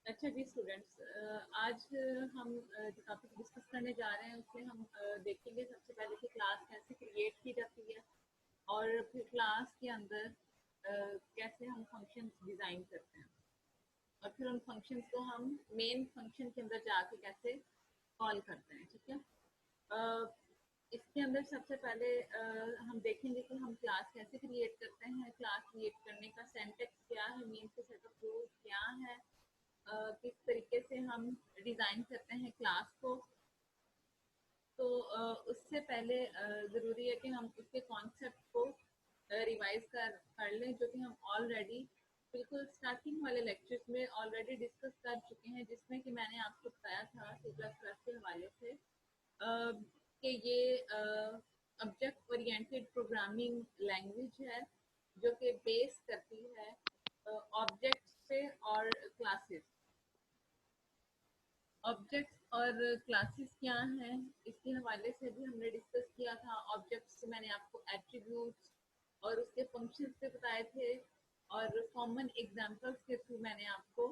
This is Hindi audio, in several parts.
अच्छा जी स्टूडेंट्स, आज हम जो टॉपिक डिस्कस करने जा रहे हैं उसमें हम देखेंगे सबसे पहले कि क्लास कैसे क्रिएट की जाती है और फिर क्लास के अंदर कैसे हम फंक्शंस डिज़ाइन करते हैं और फिर उन फंक्शंस को हम मेन फंक्शन के अंदर जाके कैसे कॉल करते हैं। ठीक है। अ, इसके अंदर सबसे पहले हम देखेंगे कि हम क्लास कैसे क्रिएट करते हैं, क्लास क्रिएट करने का सिंटैक्स क्या है, मीन्स के सेट ऑफ रूल्स क्या है, किस तरीके से हम डिज़ाइन करते हैं क्लास को। तो उससे पहले ज़रूरी है कि हम उसके कॉन्सेप्ट को रिवाइज कर लें, जो कि हम ऑलरेडी बिल्कुल स्टार्टिंग वाले लेक्चर्स में ऑलरेडी डिस्कस कर चुके हैं, जिसमें कि मैंने आपको बताया था सी प्लस प्लस के हवाले से कि ये ऑब्जेक्ट ओरिएंटेड प्रोग्रामिंग लैंग्वेज है जो कि बेस करती है ऑब्जेक्ट्स पे और क्लासेस। ऑब्जेक्ट्स और क्लासेस क्या हैं इसके हवाले से भी हमने डिस्कस किया था। ऑब्जेक्ट्स से मैंने आपको एट्रीब्यूट्स और उसके फंक्शंस पे बताए थे और कॉमन एग्जांपल्स के थ्रू मैंने आपको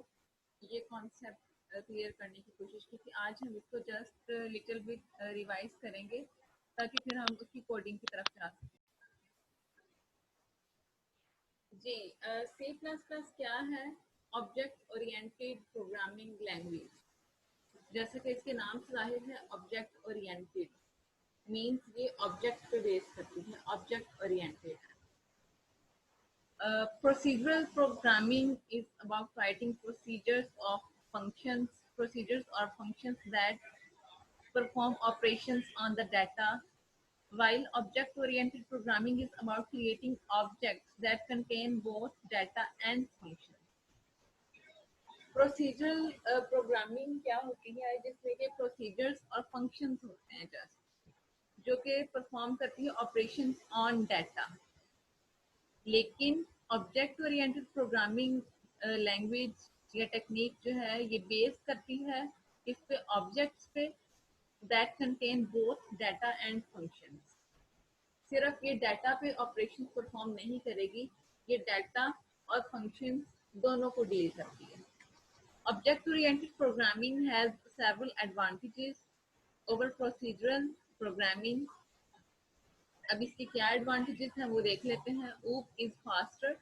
ये कॉन्सेप्ट क्लियर करने की कोशिश की थी। आज हम इसको जस्ट लिटिल बिट रिवाइज करेंगे ताकि फिर हम उसकी कोडिंग की तरफ जा सकें। जी, सी प्लस प्लस क्या है? Object oriented programming language. जैसे कि इसके नाम से जाहिर है, ऑब्जेक्ट ओरिएंटेड मीन्स ये ऑब्जेक्ट पे बेस करती है, object oriented. Procedural programming is about writing procedures or functions that perform operations on the data, while object-oriented programming is about creating objects that contain both data and functions. Procedural programming क्या होती है? जिसमें के प्रोसीजर्स और फंक्शंस होते हैं जस्ट, जो कि परफॉर्म करती है ऑपरेशन ऑन डाटा। लेकिन ऑब्जेक्ट ओरिएंटेड प्रोग्रामिंग लैंग्वेज या टेक्निक जो है ये बेस करती है इस पे ऑब्जेक्ट्स पे that contain both data and functions. सिर्फ ये डाटा पे ऑपरेशन परफॉर्म नहीं करेगी, ये डाटा और फंक्शंस दोनों को डील करती है। Object oriented programming has several advantages over procedural programming. अब इसके क्या एडवांटेजेस हैं वो देख लेते हैं। OOP is faster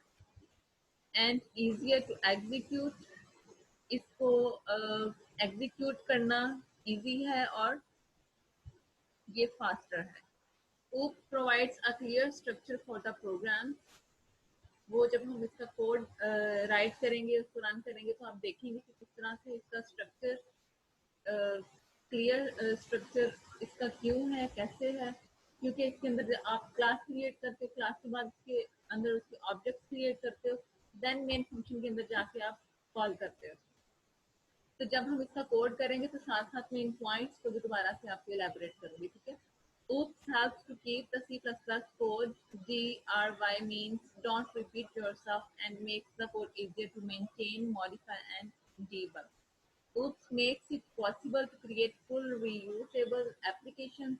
and easier to execute. इसको एग्जीक्यूट करना इजी है और ये फास्टर है। OOP provides a clear structure for the program. वो जब हम इसका कोड राइट करेंगे, उसको रन करेंगे, तो आप देखेंगे कि किस तरह से इसका स्ट्रक्चर क्लियर स्ट्रक्चर इसका क्यों है, कैसे है। क्योंकि इसके अंदर आप क्लास क्रिएट करते हो, क्लास के बाद इसके अंदर उसके ऑब्जेक्ट क्रिएट करते हो, देन मेन फंक्शन के अंदर जाके आप कॉल करते हो। तो जब हम इसका कोड करेंगे तो साथ साथ में इन पॉइंट्स को भी दोबारा से आपको एलैबोरेट करूंगी। ठीक है। Oops helps to keep the C++ code. DRY means don't repeat yourself and makes the code easier to maintain, modify, and debug. Oops makes it possible to create full reusable applications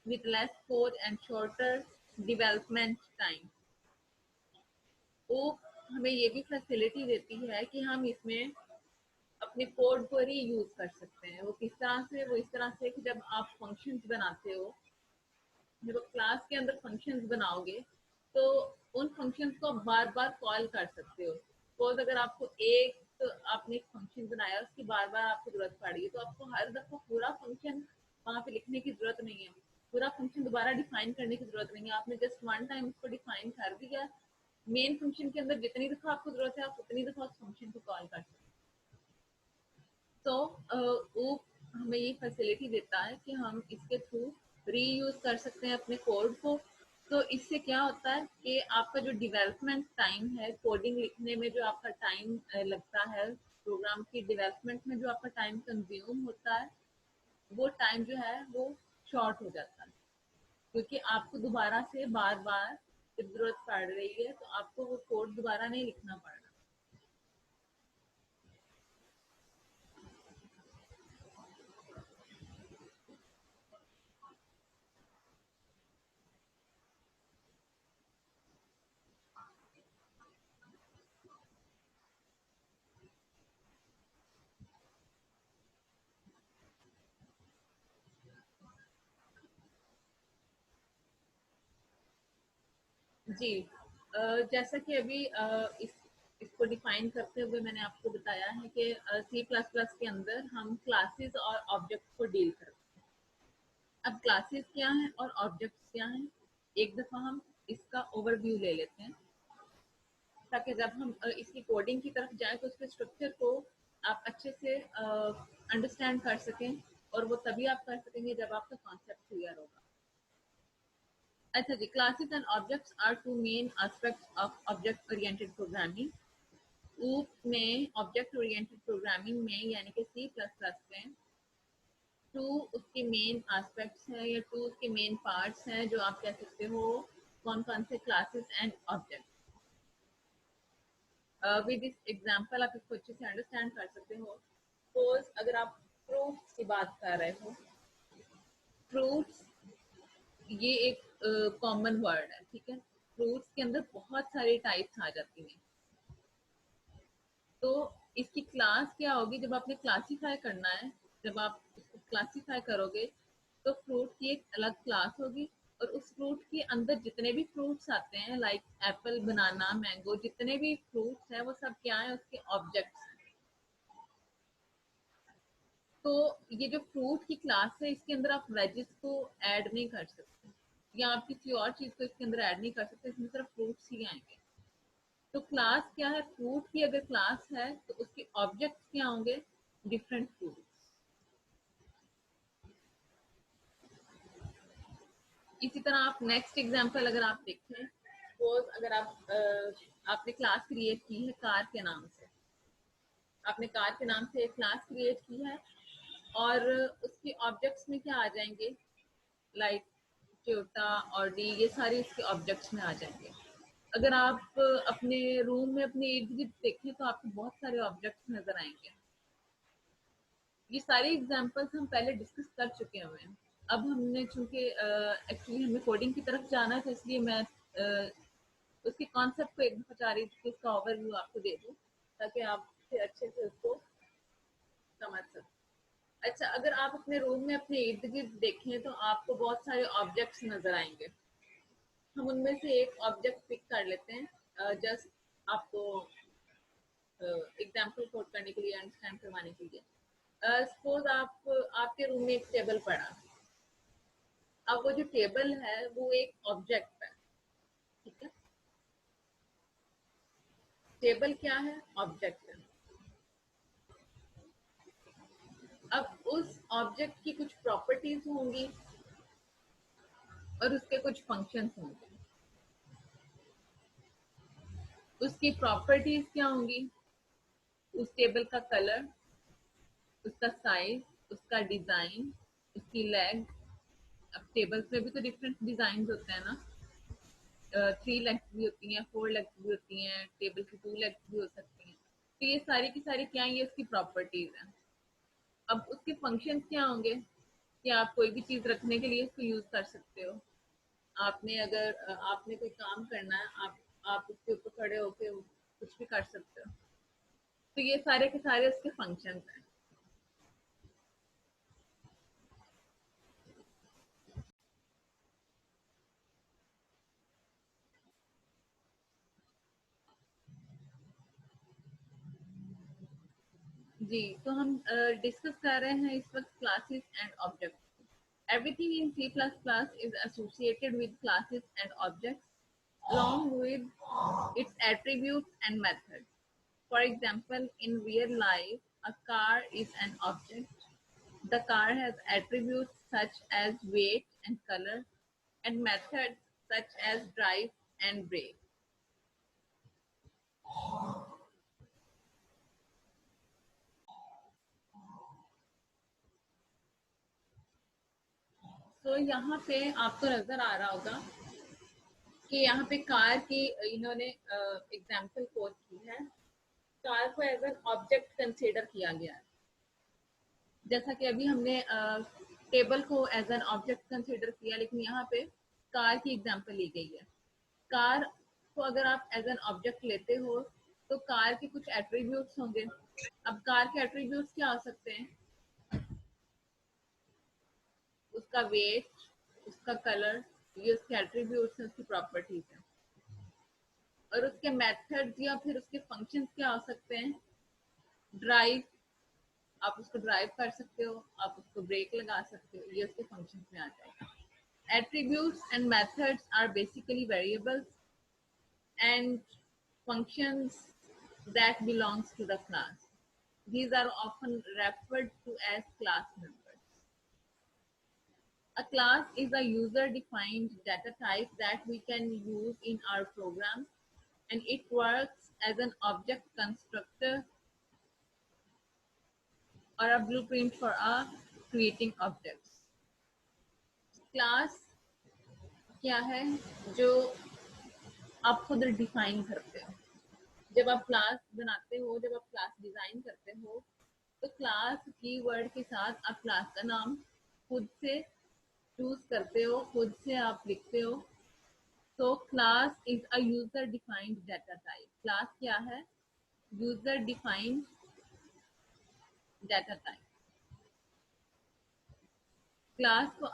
with less code and shorter development time. Oops हमें ये भी फैसिलिटी देती है कि हम इसमें अपने कोड को रीयूज कर सकते हैं। वो किस तरह से? वो इस तरह से कि जब आप फंक्शंस बनाते हो, जब आप क्लास के अंदर फंक्शंस बनाओगे तो उन फंक्शंस को बार बार कॉल कर सकते हो। सपोज अगर आपको आपने एक फंक्शन बनाया, उसकी बार बार आपको जरूरत पड़ रही है, तो आपको हर दफा पूरा फंक्शन वहाँ पे लिखने की जरूरत नहीं है, पूरा फंक्शन दोबारा डिफाइन करने की जरूरत नहीं है। आपने जस्ट वन टाइम उसको डिफाइन कर दिया। मेन फंक्शन के अंदर जितनी दफा आपको जरूरत है आप उतनी दफा उस फंक्शन को कॉल कर सकते हो। तो वो हमें ये फैसिलिटी देता है कि हम इसके थ्रू रीयूज कर सकते हैं अपने कोड को। तो इससे क्या होता है कि आपका जो डेवलपमेंट टाइम है, कोडिंग लिखने में जो आपका टाइम लगता है, प्रोग्राम की डेवलपमेंट में जो आपका टाइम कंज्यूम होता है, वो टाइम जो है वो शॉर्ट हो जाता है। क्योंकि आपको दोबारा से बार बार जब जरूरत पड़ रही है तो आपको वो कोड दोबारा नहीं लिखना पड़ रहा। जी, जैसा कि अभी इसको डिफाइन करते हुए मैंने आपको बताया है कि सी प्लस प्लस के अंदर हम क्लासेस और ऑब्जेक्ट्स को डील करते हैं। अब क्लासेस क्या हैं और ऑब्जेक्ट्स क्या हैं, एक दफ़ा हम इसका ओवरव्यू ले लेते हैं, ताकि जब हम इसकी कोडिंग की तरफ जाएं तो उसके स्ट्रक्चर को आप अच्छे से अंडरस्टैंड कर सकें, और वो तभी आप कर सकेंगे जब आपका कॉन्सेप्ट क्लियर होगा। अच्छा जी, classes and objects are two main aspects of object oriented programming. OOP में ऑब्जेक्ट ओरिएंटेड प्रोग्रामिंग में यानी कि सी प्लस प्लस में टू उसके मेन एस्पेक्ट्स हैं या टू उसके मेन पार्ट्स हैं, जो आप कह सकते हो कौन कौन से, classes and object. With this example आप इसको अच्छे से अंडरस्टैंड कर सकते हो। सपोज अगर आप फ्रूट्स की बात कर रहे हो, फ्रूट्स ये एक कॉमन वर्ड है, ठीक है। फ्रूट्स के अंदर बहुत सारी टाइप्स आ जाती हैं, तो इसकी क्लास क्या होगी जब आपने क्लासीफाई करना है। जब आप इसको क्लासीफाई करोगे तो फ्रूट की एक अलग क्लास होगी, और उस फ्रूट के अंदर जितने भी फ्रूट्स आते हैं, लाइक एप्पल, बनाना, मैंगो, जितने भी फ्रूट्स हैं वो सब क्या है, उसके ऑब्जेक्ट्स हैं। तो ये जो फ्रूट की क्लास है, इसके अंदर आप वेजेस को ऐड नहीं कर सकते, या आप किसी और चीज को इसके अंदर ऐड नहीं कर सकते, इसमें सिर्फ फ्रूट्स ही आएंगे। तो क्लास क्या है, फ्रूट की अगर क्लास है तो उसके ऑब्जेक्ट्स क्या होंगे, डिफरेंट फ्रूट्स। इसी तरह आप नेक्स्ट एग्जांपल अगर आप देखें, सपोज अगर आपने क्लास क्रिएट की है कार के नाम से, आपने कार के नाम से एक क्लास क्रिएट की है, और उसके ऑब्जेक्ट्स में क्या आ जाएंगे, लाइक टोयोटा, ऑडी, ये सारे इसके ऑब्जेक्ट्स में आ जाएंगे। अगर आप अपने रूम में अपने इर्द गिर्द देखें तो आपको बहुत सारे ऑब्जेक्ट्स नजर आएंगे। ये सारे एग्जांपल्स हम पहले डिस्कस कर चुके हुए हैं। अब हमने चूंकि एक्चुअली हमें कोडिंग की तरफ जाना है, तो इसलिए मैं उसके कॉन्सेप्ट को एक दफा चाह रही थी कि उसका ओवरव्यू आपको दे दूं, ताकि आप फिर अच्छे से उसको समझ सकें। अच्छा, अगर आप अपने रूम में अपने इर्द गिर्द देखें तो आपको बहुत सारे ऑब्जेक्ट्स नजर आएंगे। हम उनमें से एक ऑब्जेक्ट पिक कर लेते हैं, जस्ट आपको एग्जाम्पल कोड करने के लिए, अंडरस्टैंड करवाने के लिए। सपोज आपके रूम में एक टेबल पड़ा। अब वो जो टेबल है वो एक ऑब्जेक्ट है, ठीक है। टेबल क्या है, ऑब्जेक्ट है। अब उस ऑब्जेक्ट की कुछ प्रॉपर्टीज होंगी और उसके कुछ फंक्शंस होंगे। उसकी प्रॉपर्टीज क्या होंगी, उस टेबल का कलर, उसका साइज, उसका डिजाइन, उसकी लेग। अब टेबल्स में भी तो डिफरेंट डिजाइन होते हैं ना, 3 लेग्स भी होती हैं, 4 लेग्स भी होती हैं, टेबल की 2 लेग्स भी हो सकती हैं। तो ये सारी की सारी क्या है, ये उसकी प्रॉपर्टीज हैं। अब उसके फंक्शन क्या होंगे, कि आप कोई भी चीज रखने के लिए इसको यूज कर सकते हो। आपने अगर आपने कोई काम करना है, आप उसके ऊपर खड़े होके कुछ भी कर सकते हो। तो ये सारे के सारे उसके फंक्शंस हैं। जी, तो हम डिस्कस कर रहे हैं इस वक्त classes and objects. Everything in C++ is associated with classes and objects along with its attributes and methods. For example, in real life, a car is an object. The car has attributes such as weight and color, and methods such as drive and brake. So यहाँ पे आपको नजर आ रहा होगा कि यहाँ पे कार की इन्होंने एग्जाम्पल कोट की है। कार को एज एन ऑब्जेक्ट कंसीडर किया गया है, जैसा कि अभी हमने टेबल को एज एन ऑब्जेक्ट कंसीडर किया, लेकिन यहाँ पे कार की एग्जांपल ली गई है। कार को अगर आप एज एन ऑब्जेक्ट लेते हो तो कार के कुछ एट्रीब्यूट्स होंगे। अब कार के एट्रीब्यूट्स क्या हो सकते हैं, उसका वेट, उसका कलर, ये उसके एट्रीब्यूट्स हैं, उसकी प्रॉपर्टीज हैं। और उसके मेथड्स या फिर उसके फंक्शंस क्या हो सकते हैं? ड्राइव, आप उसको ड्राइव कर सकते हो, आप उसको ब्रेक लगा सकते हो, ये उसके फंक्शंस में आ जाएगा. Attributes and methods are basically variables and functions that belongs to the class. These are often referred to as class members. A class is a user-defined data type that we can use in our program, and it works as an object constructor or a blueprint for creating objects. Class क्या है? जो आप खुद डिफाइन करते हो. जब आप क्लास बनाते हो, जब आप क्लास डिजाइन करते हो, तो क्लास कीवर्ड के साथ आप क्लास का नाम खुद से चूज करते हो, खुद से आप लिखते हो. तो class is a user defined data type. Class क्या है? User defined data type. Class को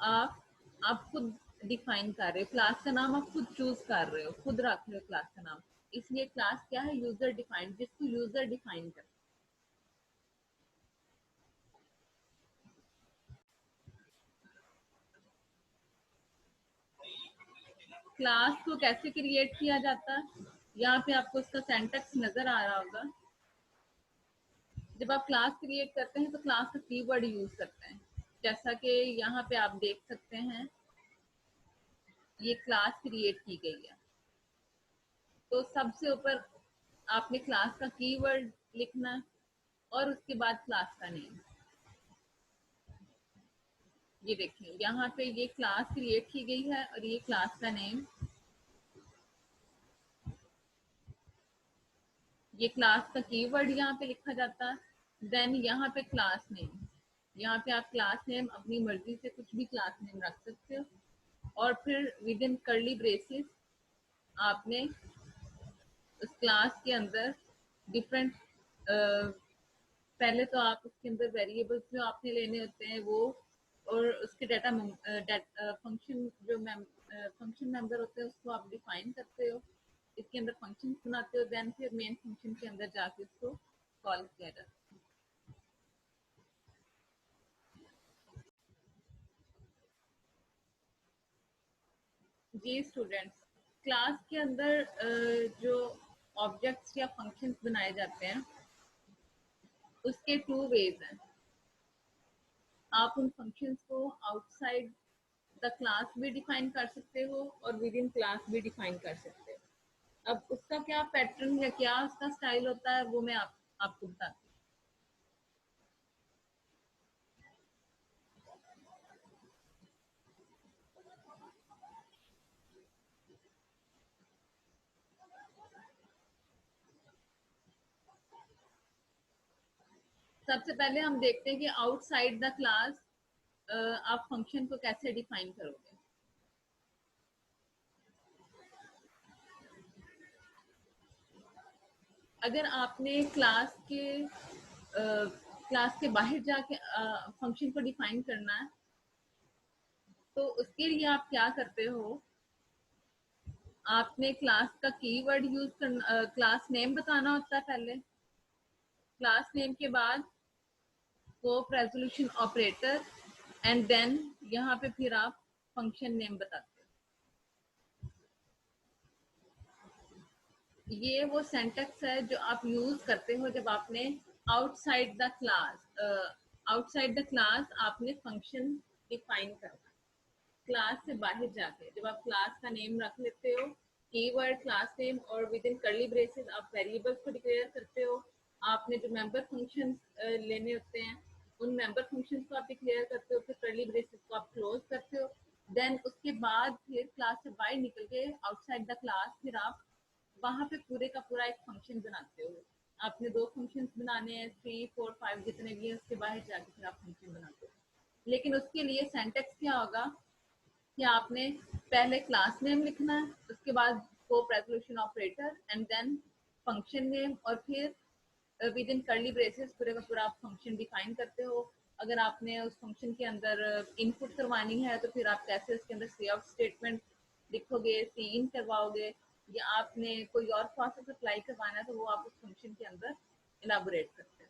आप खुद डिफाइन कर रहे हो, क्लास का नाम आप खुद चूज कर रहे हो, खुद रख रहे हो क्लास का नाम. इसलिए क्लास क्या है? यूजर डिफाइंड, जिसको यूजर डिफाइन कर. क्लास को कैसे क्रिएट किया जाता है? यहाँ पे आपको इसका सेंटेक्स नजर आ रहा होगा. जब आप क्लास क्रिएट करते हैं तो क्लास का कीवर्ड यूज करते हैं. जैसा कि यहाँ पे आप देख सकते हैं, ये क्लास क्रिएट की गई है. तो सबसे ऊपर आपने क्लास का कीवर्ड लिखना है और उसके बाद क्लास का नेम. ये देखिए यहाँ पे ये क्लास क्रिएट की गई है और ये क्लास का नेम. ये क्लास का कीवर्ड यहाँ पे लिखा जाता है. देन यहाँ पे क्लास नेम. यहाँ पे आप क्लास नेम अपनी मर्जी से कुछ भी क्लास नेम रख सकते हो. और फिर विद इन कर्ली ब्रेसेस आपने उस क्लास के अंदर डिफरेंट, पहले तो आप उसके अंदर वेरिएबल्स जो आपने लेने होते हैं वो, और उसके डाटा फंक्शन जो फंक्शन मेंबर होते हैं उसको आप डिफाइन करते हो. इसके अंदर फंक्शन बनाते हो. देन फिर मेन फंक्शन के अंदर जाके उसको कॉल किया जाता है. जी स्टूडेंट्स, क्लास के अंदर जो ऑब्जेक्ट्स या फंक्शंस बनाए जाते हैं उसके टू वेज हैं. आप उन फंक्शंस को आउटसाइड द क्लास भी डिफाइन कर सकते हो और विद इन क्लास भी डिफाइन कर सकते हो. अब उसका क्या पैटर्न या क्या उसका स्टाइल होता है वो मैं आपको बताती हूँ. सबसे पहले हम देखते हैं कि आउटसाइड द क्लास आप फंक्शन को कैसे डिफाइन करोगे. अगर आपने क्लास के बाहर जाके फंक्शन को डिफाइन करना है तो उसके लिए आप क्या करते हो? आपने क्लास का कीवर्ड यूज करना, क्लास नेम बताना होता है पहले. क्लास नेम के बाद scope resolution operator and then यहाँ पे फिर आप फंक्शन नेम बताते हो. ये वो सेंटेक्स है जो आप यूज करते हो जब आपने आउटसाइड द क्लास आपने फंक्शन डिफाइन करना. क्लास से बाहर जाके जब आप क्लास का नेम रख लेते हो, कीवर्ड क्लास नेम, और विद इन कर्ली ब्रेसेस आप वेरिएबल्स को डिक्लेयर करते हो. आपने जो मेंबर फंक्शंस लेने होते हैं उन मेंबर फंक्शंस को आप डिक्लेयर करते हो, फिर कर्ली ब्रेसेस को आप क्लोज करते हो. देन उसके बाद फिर क्लास से बाहर निकल के आउटसाइड द क्लास फिर आप वहां पे पूरे का पूरा एक फंक्शन बनाते हो. आपने 2 फंक्शंस बनाने हैं, 3, 4, 5 जितने भी हैं, उसके बाहर जाके फिर आप फंक्शन बनाते हो. लेकिन उसके लिए सिंटैक्स क्या होगा कि आपने पहले क्लास नेम लिखना है, उसके बाद scope resolution operator and then function name, और फिर विद इन कर्ली ब्रेसेस पूरे का पूरा आप फंक्शन डिफाइन करते हो. अगर आपने उस फंक्शन के अंदर इनपुट करवानी है तो फिर आप कैसे उसके अंदर सी आउट स्टेटमेंट लिखोगे, सी इन करवाओगे, या आपने कोई और प्रोसेस अप्लाई करवाना है तो वो आप उस फंक्शन के अंदर इलाबोरेट करते हैं।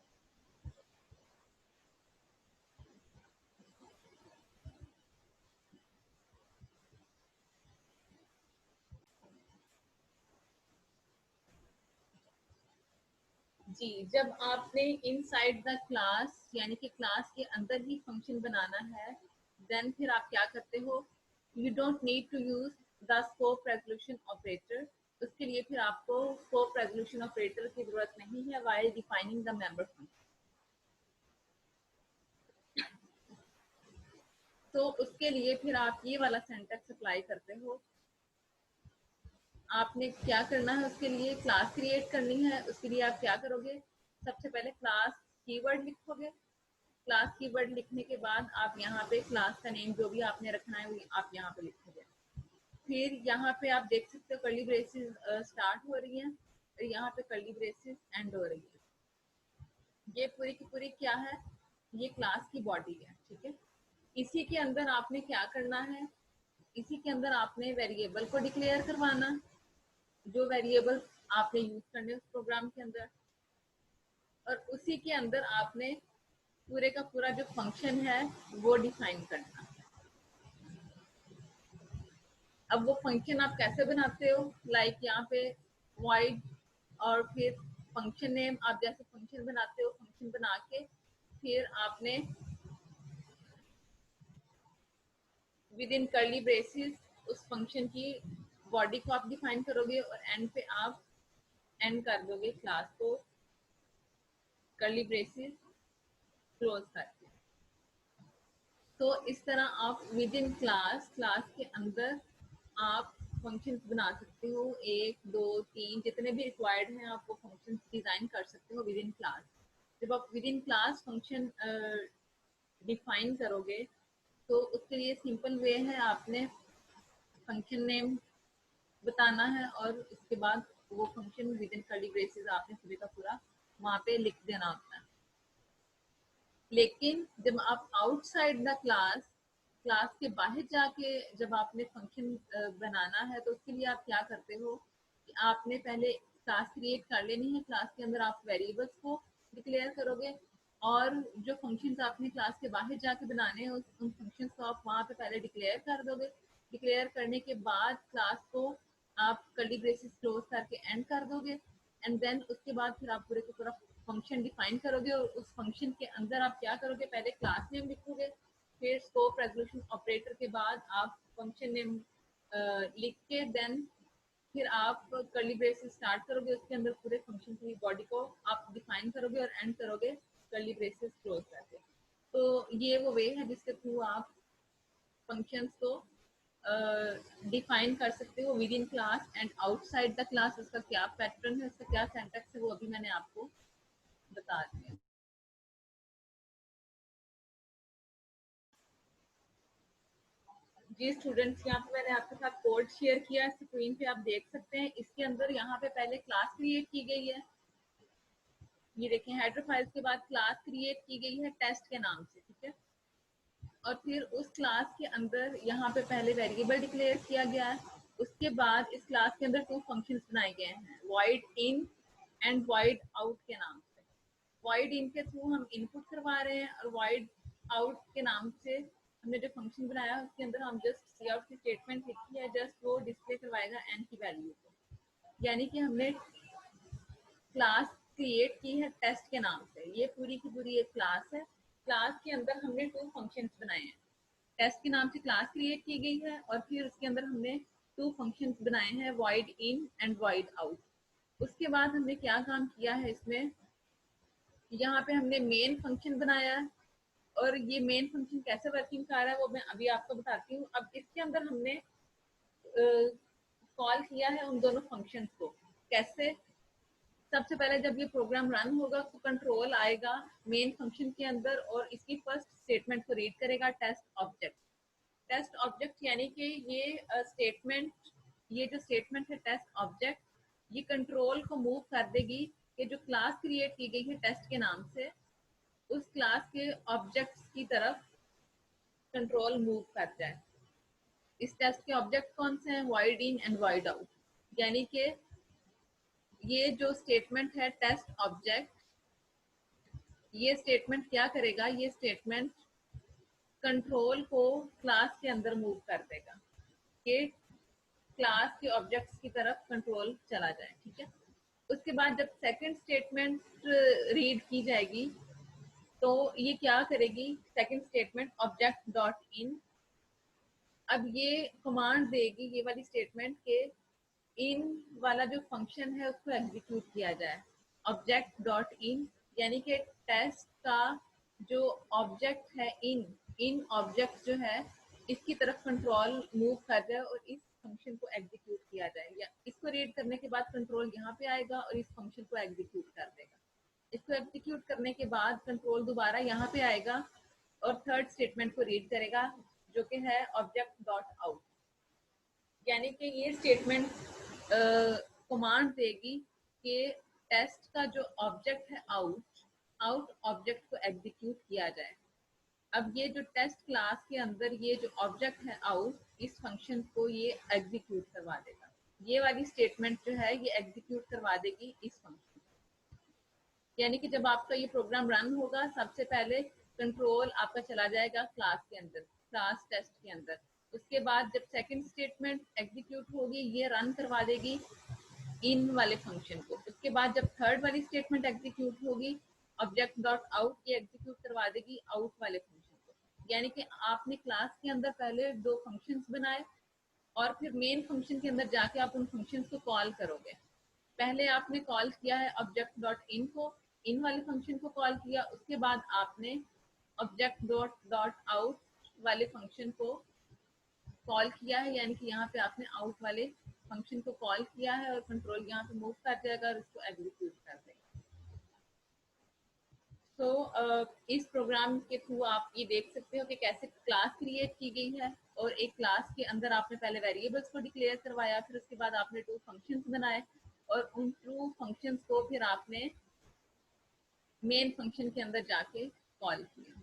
जी, जब आपने इनसाइड द क्लास यानी कि क्लास के अंदर ही फंक्शन बनाना है, देन फिर आप क्या करते हो, you don't need to use the scope resolution operator. उसके लिए फिर आपको स्कोप रेजोल्यूशन ऑपरेटर की जरूरत नहीं है while defining the member function. तो उसके लिए फिर आप ये वाला सिंटैक्स अप्लाई करते हो। आपने क्या करना है, उसके लिए क्लास क्रिएट करनी है। उसके लिए आप क्या करोगे, सबसे पहले क्लास कीवर्ड लिखोगे। क्लास कीवर्ड लिखने के बाद आप यहाँ पे क्लास का नेम जो भी आपने रखना है वो आप यहाँ पे लिखोगे। फिर यहाँ पे आप देख सकते हो कर्ली ब्रेसेस स्टार्ट हो रही हैं और यहाँ पे कर्ली ब्रेसेस एंड हो रही है। ये पूरी की पूरी क्या है, ये क्लास की बॉडी है, ठीक है। इसी के अंदर आपने क्या करना है, इसी के अंदर आपने वेरिएबल को डिक्लेयर करवाना, जो वेरिएबल आपने यूज करने उस प्रोग्राम के अंदर, और उसी के अंदर आपने पूरे का पूरा जो फंक्शन है वो डिफाइन करना। अब वो फंक्शन आप कैसे बनाते हो, लाइक यहाँ पे void और फिर फंक्शन नेम, आप जैसे फंक्शन बनाते हो फंक्शन बना के फिर आपने विद इन कर्ली ब्रेसेस उस फंक्शन की बॉडी को आप डिफाइन करोगे और एंड पे आप एंड कर दोगे क्लास को कर्ली ब्रेसेस क्लोज करके। तो इस तरह आप विद इन क्लास, क्लास के अंदर आप फंक्शन बना सकते हो, 1 2 3 जितने भी रिक्वायर्ड हैं आप वो फंक्शन डिजाइन कर सकते हो विद इन क्लास। जब आप with in class function define करोगे तो उसके लिए सिंपल वे है, आपने फंक्शन नेम बताना है और उसके बाद वो function with in curly braces आपने पूरे का पूरा वहां पे लिख देना होता है। लेकिन जब आप आउटसाइड द क्लास, क्लास के बाहर जाके जब आपने फंक्शन बनाना है तो उसके लिए आप क्या करते हो कि आपने पहले क्लास क्रिएट कर लेनी है। क्लास के अंदर आप वेरिएबल्स को डिक्लेयर करोगे और जो फंक्शंस आपने क्लास के बाहर जाके बनाने हैं उन फंक्शंस को आप वहां पे पहले डिक्लेयर कर दोगे। डिक्लेयर करने के बाद क्लास को आप कर्ली ब्रेसेस क्लोज करके एंड कर दोगे एंड देन उसके बाद फिर आप पूरे को पूरा फंक्शन डिफाइन करोगे और उस फंक्शन के अंदर आप क्या करोगे, पहले क्लास नेम लिखोगे, फिर स्कोप रेजोल्यूशन ऑपरेटर के बाद आप फंक्शन नेम लिख के देन फिर आप कर्ली ब्रेसेस स्टार्ट करोगे, उसके अंदर पूरे फंक्शन की बॉडी को आप डिफाइन करोगे और एंड करोगे कर्ली ब्रेसेस क्लोज करके। तो ये वो वे है जिसके थ्रू आप फंक्शंस को डिफाइन कर सकते हो with in class and outside the class. उसका क्या पैटर्न है, उसका क्या सिंटैक्स है वो अभी मैंने आपको बता दिया। जी स्टूडेंट्स, यहाँ पे मैंने आपके साथ कोड शेयर किया है, स्क्रीन पे आप देख सकते हैं। इसके अंदर यहाँ पे पहले क्लास क्रिएट की गई है, ये देखें हेडर फाइल्स के बाद क्लास क्रिएट की गई है टेस्ट के नाम से, ठीक है। और फिर उस क्लास के अंदर यहाँ पे पहले वेरिएबल डिक्लेयर किया गया है। उसके बाद इस क्लास के अंदर 2 फंक्शंस बनाए गए हैं, void in and void out के नाम से। void in के थ्रू हम इनपुट करवा रहे हैं और void out के नाम से हमने जो फंक्शन बनाया उसके अंदर हम जस्ट सी आउट की स्टेटमेंट लिखी है, जस्ट वो डिस्प्ले करवाएगा एन की वैल्यू को। यानी कि हमने क्लास क्रिएट की है टेस्ट के नाम से। ये पूरी की पूरी एक क्लास है। क्लास के अंदर हमने 2 फंक्शंस बनाए हैं, टेस्ट के नाम से क्लास क्रिएट की गई है और फिर उसके अंदर हमने 2 फंक्शंस बनाए हैं, void in and void out। उसके बाद हमने क्या काम किया है इसमें, यहाँ पे हमने मेन फंक्शन बनाया है और ये मेन फंक्शन कैसे वर्किंग कर रहा है वो मैं अभी आपको बताती हूँ। अब इसके अंदर हमने कॉल किया है उन दोनों फंक्शंस को। कैसे, सबसे पहले जब ये प्रोग्राम रन होगा तो कंट्रोल आएगा मेन फंक्शन के अंदर और इसकी फर्स्ट स्टेटमेंट को रीड करेगा, टेस्ट ऑब्जेक्ट। टेस्ट ऑब्जेक्ट यानी कि ये स्टेटमेंट, ये जो स्टेटमेंट है टेस्ट ऑब्जेक्ट, ये कंट्रोल को मूव कर देगी कि जो क्लास क्रिएट की गई है टेस्ट के नाम से उस क्लास के ऑब्जेक्ट्स की तरफ कंट्रोल मूव कर जाए। इस टेस्ट के ऑब्जेक्ट कौन से हैं, void in and void out। यानी कि ये जो स्टेटमेंट है टेस्ट ऑब्जेक्ट, ये स्टेटमेंट क्या करेगा, ये स्टेटमेंट कंट्रोल को क्लास के अंदर मूव कर देगा कि क्लास के ऑब्जेक्ट्स की तरफ कंट्रोल चला जाए, ठीक है। उसके बाद जब सेकंड स्टेटमेंट रीड की जाएगी तो ये क्या करेगी, second statement object dot in, अब ये कमांड देगी ये वाली स्टेटमेंट के इन वाला जो फंक्शन है उसको एग्जीक्यूट किया जाए। ऑब्जेक्ट डॉट इन यानी कि टेस्ट का जो ऑब्जेक्ट है इन, इन ऑब्जेक्ट जो है इसकी तरफ कंट्रोल मूव कर जाए और इस फंक्शन को एग्जीक्यूट किया जाए, या इसको रीड करने के बाद कंट्रोल यहाँ पे आएगा और इस फंक्शन को एग्जीक्यूट कर देगा। इसको एग्जीक्यूट करने के बाद कंट्रोल दोबारा यहाँ पे आएगा और थर्ड स्टेटमेंट को रीड करेगा जो कि है ऑब्जेक्ट डॉट आउट, यानी कि ये स्टेटमेंट कमांड देगी कि टेस्ट का जो ऑब्जेक्ट है आउट, आउट ऑब्जेक्ट को एग्जीक्यूट किया जाए। अब ये जो टेस्ट क्लास के अंदर ये जो ऑब्जेक्ट है आउट, इस फंक्शन को ये एग्जीक्यूट करवा देगा। ये वाली स्टेटमेंट जो है ये एग्जीक्यूट करवा देगी इस फंक्शन, यानी कि जब आपका ये प्रोग्राम रन होगा सबसे पहले कंट्रोल आपका चला जाएगा क्लास के अंदर, क्लास टेस्ट के अंदर। उसके बाद जब सेकंड स्टेटमेंट एग्जीक्यूट होगी ये रन करवा देगी इन वाले फंक्शन को। उसके बाद जब थर्ड वाली स्टेटमेंट एग्जीक्यूट होगी ऑब्जेक्ट डॉट आउट, ये एग्जीक्यूट करवा देगी आउट वाले फंक्शन को। यानी कि आपने क्लास के अंदर पहले दो फंक्शंस बनाए और फिर मेन फंक्शन के अंदर जाके आप उन फंक्शंस को कॉल करोगे। पहले आपने कॉल किया है ऑब्जेक्ट डॉट इन को, इन वाले फंक्शन को कॉल किया, उसके बाद आपने ऑब्जेक्ट डॉट डॉट आउट वाले फंक्शन को कॉल किया है, यानी कि यहाँ पे आपने आउट वाले फंक्शन को कॉल किया है और कंट्रोल यहाँ पे मूव कर जाएगा और इसको एग्जीक्यूट कर देगा। तो इस प्रोग्राम के थ्रू आप ये देख सकते हो कि कैसे क्लास क्रिएट की गई है और एक क्लास के अंदर आपने पहले वेरिएबल्स को डिक्लेयर करवाया, फिर उसके बाद आपने टू फंक्शंस बनाए और उन टू फंक्शंस को फिर आपने मेन फंक्शन के अंदर जाके कॉल किया।